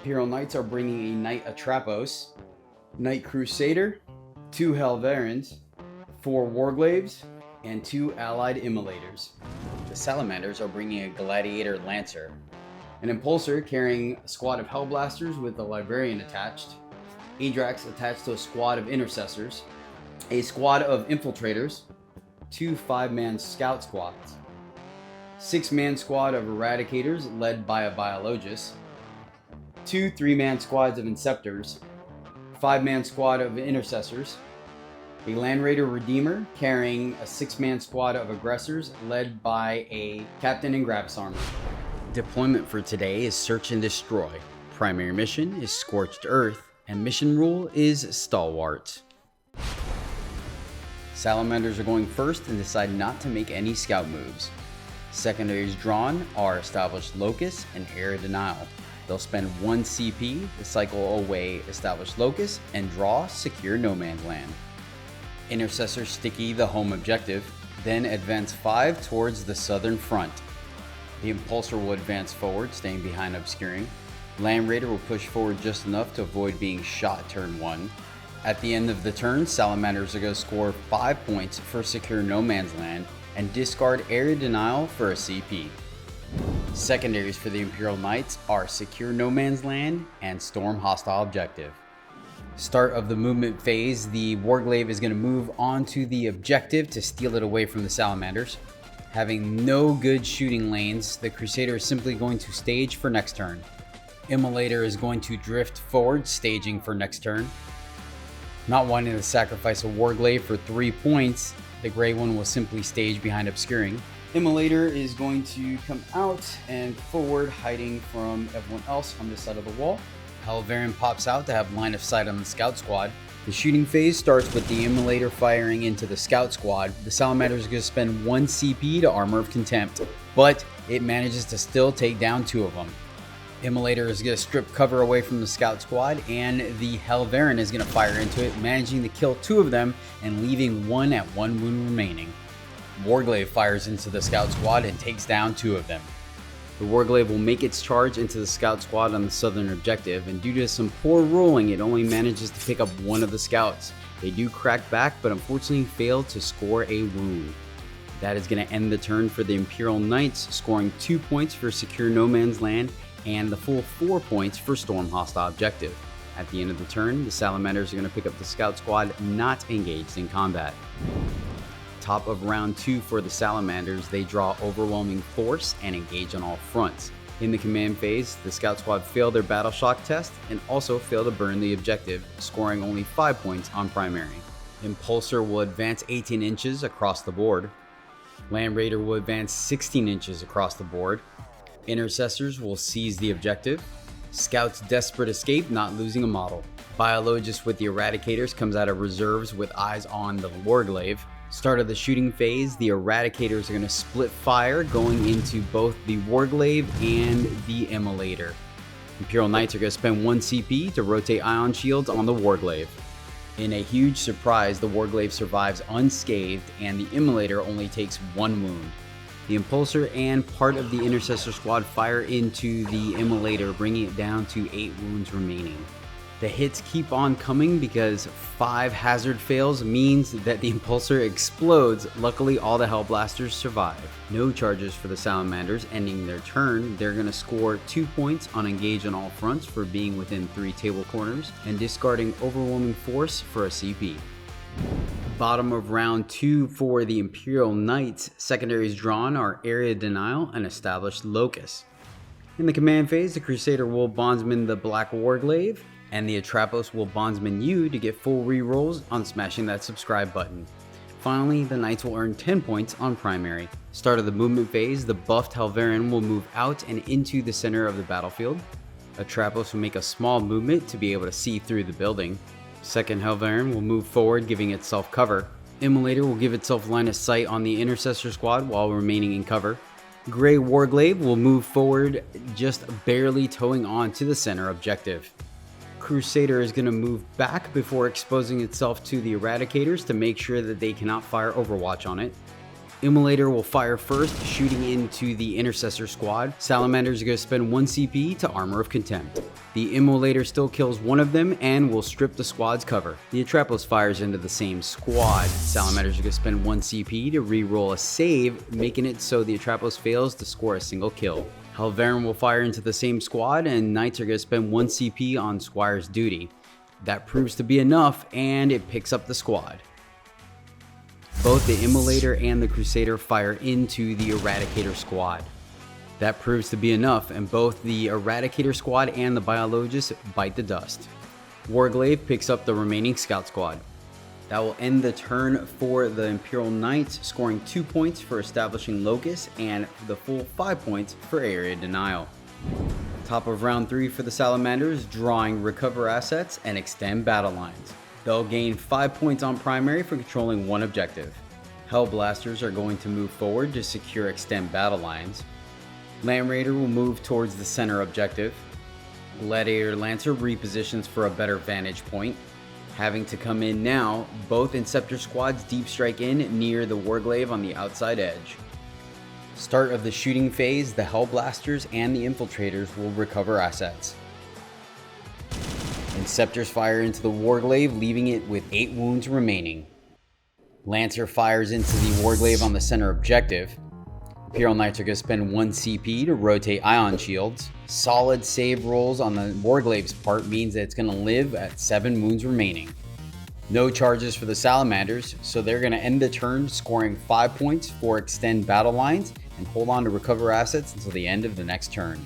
Imperial Knights are bringing a Knight Atrapos, Knight Crusader, 2 Helverins, 4 Warglaves, and 2 allied Immolators. The Salamanders are bringing a Gladiator Lancer, an Impulsor carrying a squad of Hellblasters with a Librarian attached, Adrax attached to a squad of Intercessors, a squad of Infiltrators, 2 5-man Scout squads, 6-man squad of Eradicators led by a Biologist, 2 3-man squads of Inceptors, 5-man squad of Intercessors, a Land Raider Redeemer carrying a 6-man squad of Aggressors led by a Captain in Gravis armor. Deployment for today is Search and Destroy. Primary mission is Scorched Earth, and mission rule is Stalwart. Salamanders are going first and decide not to make any scout moves. Secondaries drawn are Established Locus and Area Denial. They'll spend 1 CP to cycle away Established Locus and draw Secure No Man's Land. Intercessors sticky the home objective, then advance 5 towards the southern front. The Impulsor will advance forward, staying behind obscuring. Land Raider will push forward just enough to avoid being shot turn 1. At the end of the turn, Salamanders are going to score 5 points for Secure No Man's Land and discard Area Denial for a CP. Secondaries for the Imperial Knights are Secure No Man's Land and Storm Hostile Objective. Start of the movement phase, the Warglaive is going to move onto the objective to steal it away from the Salamanders. Having no good shooting lanes, the Crusader is simply going to stage for next turn. Immolator is going to drift forward, staging for next turn. Not wanting to sacrifice a Warglaive for 3 points, the gray one will simply stage behind obscuring. Immolator is going to come out and forward, hiding from everyone else on this side of the wall. Helverin pops out to have line of sight on the scout squad. The shooting phase starts with the Immolator firing into the scout squad. The Salamanders are going to spend 1 CP to Armor of Contempt, but it manages to still take down 2 of them. Immolator is going to strip cover away from the scout squad, and the Helverin is going to fire into it, managing to kill 2 of them and leaving 1 at 1 wound remaining. Warglaive fires into the scout squad and takes down 2 of them. The Warglaive will make its charge into the scout squad on the southern objective, and due to some poor rolling, it only manages to pick up 1 of the scouts. They do crack back, but unfortunately fail to score a wound. That is going to end the turn for the Imperial Knights, scoring 2 points for Secure No Man's Land and the full 4 points for Storm Hostile Objective. At the end of the turn, the Salamanders are going to pick up the scout squad not engaged in combat. Top of round 2 for the Salamanders, they draw Overwhelming Force and engage on all fronts. In the command phase, the scout squad fail their battle shock test and also fail to burn the objective, scoring only 5 points on primary. Impulsor will advance 18 inches across the board. Land Raider will advance 16 inches across the board. Intercessors will seize the objective. Scouts desperate escape, not losing a model. Biologist with the Eradicators comes out of reserves with eyes on the Warglaive. Start of the shooting phase, the Eradicators are going to split fire, going into both the Warglaive and the Immolator. Imperial Knights are going to spend 1 CP to rotate Ion Shields on the Warglaive. In a huge surprise, the Warglaive survives unscathed and the Immolator only takes 1 wound. The Impulsor and part of the Intercessor squad fire into the Immolator, bringing it down to 8 wounds remaining. The hits keep on coming because 5 hazard fails means that the Impulsor explodes. Luckily, all the Hellblasters survive. No charges for the Salamanders ending their turn. They're going to score 2 points on Engage on all fronts for being within 3 table corners and discarding Overwhelming Force for a CP. Bottom of round 2 for the Imperial Knights, secondaries drawn are Area Denial and Established Locus. In the command phase, the Crusader will bondsman the Black Warglaive, and the Atrapos will bondsman you to get full rerolls on smashing that subscribe button. Finally, the Knights will earn 10 points on primary. Start of the movement phase, the buffed Helverin will move out and into the center of the battlefield. Atrapos will make a small movement to be able to see through the building. Second Helverin will move forward, giving itself cover. Immolator will give itself line of sight on the Intercessor squad while remaining in cover. Grey Warglaive will move forward, just barely towing on to the center objective. Crusader is going to move back before exposing itself to the Eradicators to make sure that they cannot fire Overwatch on it. Immolator will fire first, shooting into the Intercessor squad. Salamanders are going to spend 1 CP to Armor of Contempt. The Immolator still kills one of them and will strip the squad's cover. The Atrapos fires into the same squad. Salamanders are going to spend 1 CP to re-roll a save, making it so the Atrapos fails to score a single kill. Helverin will fire into the same squad, and Knights are going to spend 1 CP on Squire's duty. That proves to be enough, and it picks up the squad. Both the Immolator and the Crusader fire into the Eradicator squad. That proves to be enough, and both the Eradicator squad and the Biologist bite the dust. Warglaive picks up the remaining Scout squad. That will end the turn for the Imperial Knights, scoring 2 points for establishing Locus and the full 5 points for area denial. Top of round 3 for the Salamanders, drawing recover assets and extend battle lines. They'll gain 5 points on primary for controlling 1 objective. Hellblasters are going to move forward to secure extend battle lines. Land Raider will move towards the center objective. Gladiator Lancer repositions for a better vantage point. Having to come in now, both Inceptor squads deep strike in near the Warglaive on the outside edge. Start of the shooting phase, the Hellblasters and the Infiltrators will recover assets. Inceptors fire into the Warglaive, leaving it with 8 wounds remaining. Lancer fires into the Warglaive on the center objective. Imperial Knights are going to spend 1 CP to rotate Ion Shields. Solid save rolls on the Warglaive's part means that it's going to live at 7 wounds remaining. No charges for the Salamanders, so they're going to end the turn scoring 5 points for extend battle lines and hold on to recover assets until the end of the next turn.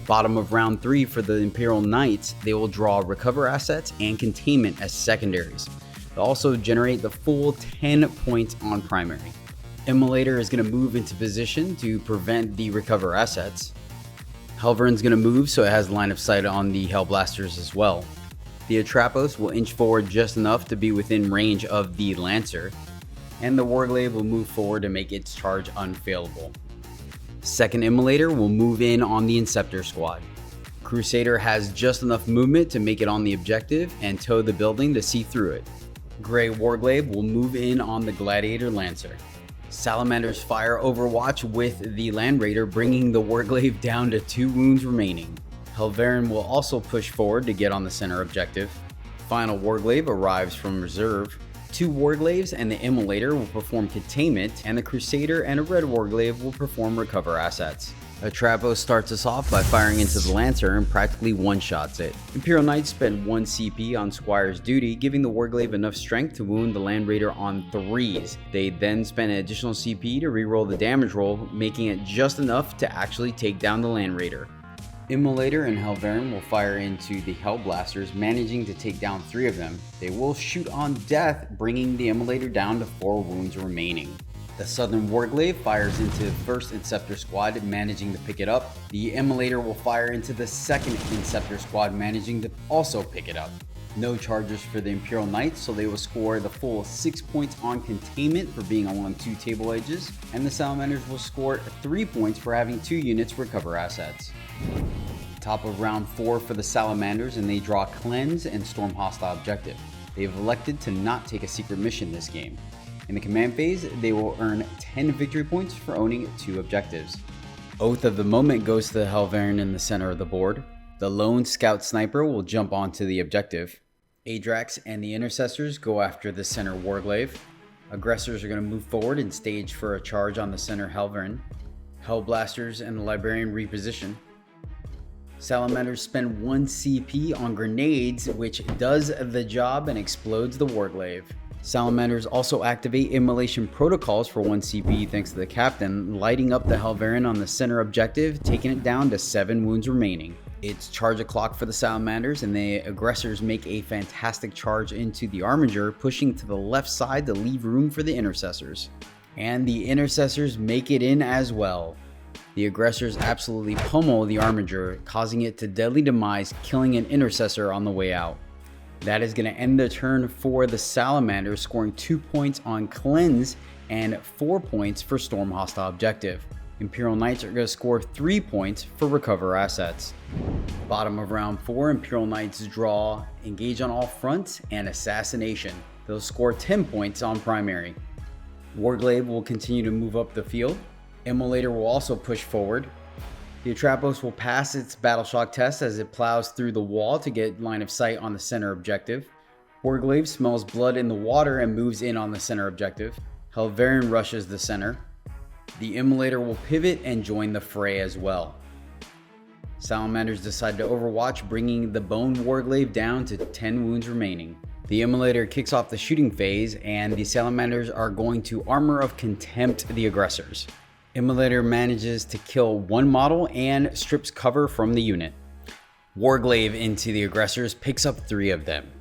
Bottom of round 3 for the Imperial Knights, they will draw recover assets and containment as secondaries. They'll also generate the full 10 points on primary. Immolator is going to move into position to prevent the recover assets. Helverin's going to move so it has line of sight on the Hellblasters as well. The Atrapos will inch forward just enough to be within range of the Lancer, and the Warglaive will move forward to make its charge unfailable. Second Immolator will move in on the Inceptor squad. Crusader has just enough movement to make it on the objective and tow the building to see through it. Grey Warglaive will move in on the Gladiator Lancer. Salamanders fire Overwatch with the Land Raider, bringing the Warglaive down to 2 wounds remaining. Helverin will also push forward to get on the center objective. Final Warglaive arrives from reserve. 2 Warglaives and the Immolator will perform containment, and the Crusader and a Red Warglaive will perform recover assets. Atrapos starts us off by firing into the Lancer and practically one-shots it. Imperial Knights spend 1 CP on Squire's duty, giving the Warglaive enough strength to wound the Land Raider on 3s. They then spend an additional CP to reroll the damage roll, making it just enough to actually take down the Land Raider. Immolator and Helverin will fire into the Hellblasters, managing to take down 3 of them. They will shoot on death, bringing the Immolator down to 4 wounds remaining. The Southern Warglaive fires into the first Inceptor squad, managing to pick it up. The Immolator will fire into the second Inceptor squad, managing to also pick it up. No charges for the Imperial Knights, so they will score the full 6 points on containment for being along 2 table edges, and the Salamanders will score 3 points for having 2 units recover assets. Top of round 4 for the Salamanders, and they draw Cleanse and Storm Hostile Objective. They have elected to not take a secret mission this game. In the command phase, they will earn 10 victory points for owning 2 objectives. Oath of the Moment goes to the Helverin in the center of the board. The lone scout sniper will jump onto the objective. Adrax and the Intercessors go after the center Warglaive. Aggressors are going to move forward and stage for a charge on the center Helverin. Hellblasters and the Librarian reposition. Salamanders spend 1 CP on grenades, which does the job and explodes the Warglaive. Salamanders also activate immolation protocols for 1 CP thanks to the captain, lighting up the Helverin on the center objective, taking it down to 7 wounds remaining. It's charge o'clock for the Salamanders, and the aggressors make a fantastic charge into the Armiger, pushing to the left side to leave room for the Intercessors. And the Intercessors make it in as well. The aggressors absolutely pummel the Armiger, causing it to deadly demise, killing an Intercessor on the way out. That is going to end the turn for the Salamanders, scoring 2 points on Cleanse and 4 points for Storm Hostile Objective. Imperial Knights are going to score 3 points for Recover Assets. Bottom of round 4, Imperial Knights draw Engage on All Fronts and Assassination. They'll score 10 points on primary. Warglaive will continue to move up the field. Immolator will also push forward. The Atrapos will pass its battle shock test as it plows through the wall to get line of sight on the center objective. Warglaive smells blood in the water and moves in on the center objective. Helverian rushes the center. The Immolator will pivot and join the fray as well. Salamanders decide to overwatch, bringing the Bone Warglaive down to 10 wounds remaining. The Immolator kicks off the shooting phase, and the Salamanders are going to Armor of Contempt the aggressors. Immolator manages to kill one model and strips cover from the unit. Warglaive into the aggressors picks up 3 of them.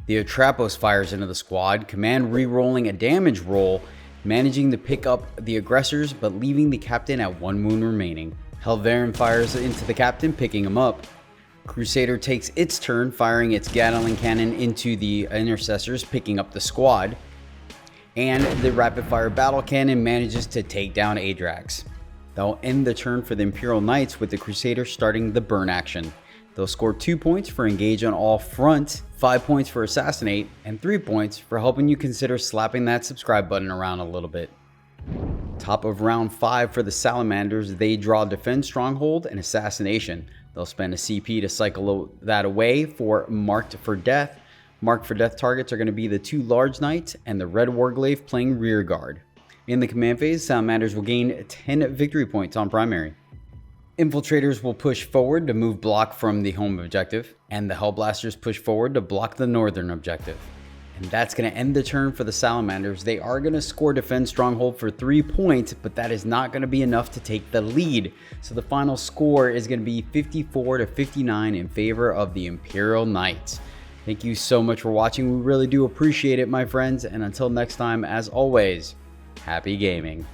The Atrapos fires into the squad, command re-rolling a damage roll, managing to pick up the aggressors but leaving the captain at 1 wound remaining. Helverian fires into the captain, picking him up. Crusader takes its turn, firing its Gatling cannon into the intercessors, picking up the squad. And the rapid fire battle cannon manages to take down Adrax. They'll end the turn for the Imperial Knights with the Crusader starting the burn action. They'll score 2 points for engage on all front, 5 points for assassinate, and 3 points for helping you consider slapping that subscribe button around a little bit. Top of round 5 for the Salamanders, they draw Defend Stronghold and Assassination. They'll spend a CP to cycle that away for Marked for Death. Marked for Death targets are going to be the 2 large knights and the red warglaive playing rear guard. In the command phase, Salamanders will gain 10 victory points on primary. Infiltrators will push forward to move block from the home objective, and the Hellblasters push forward to block the northern objective. And that's going to end the turn for the Salamanders. They are going to score Defend Stronghold for 3 points, but that is not going to be enough to take the lead. So the final score is going to be 54 to 59 in favor of the Imperial Knights. Thank you so much for watching. We really do appreciate it, my friends. And until next time, as always, happy gaming.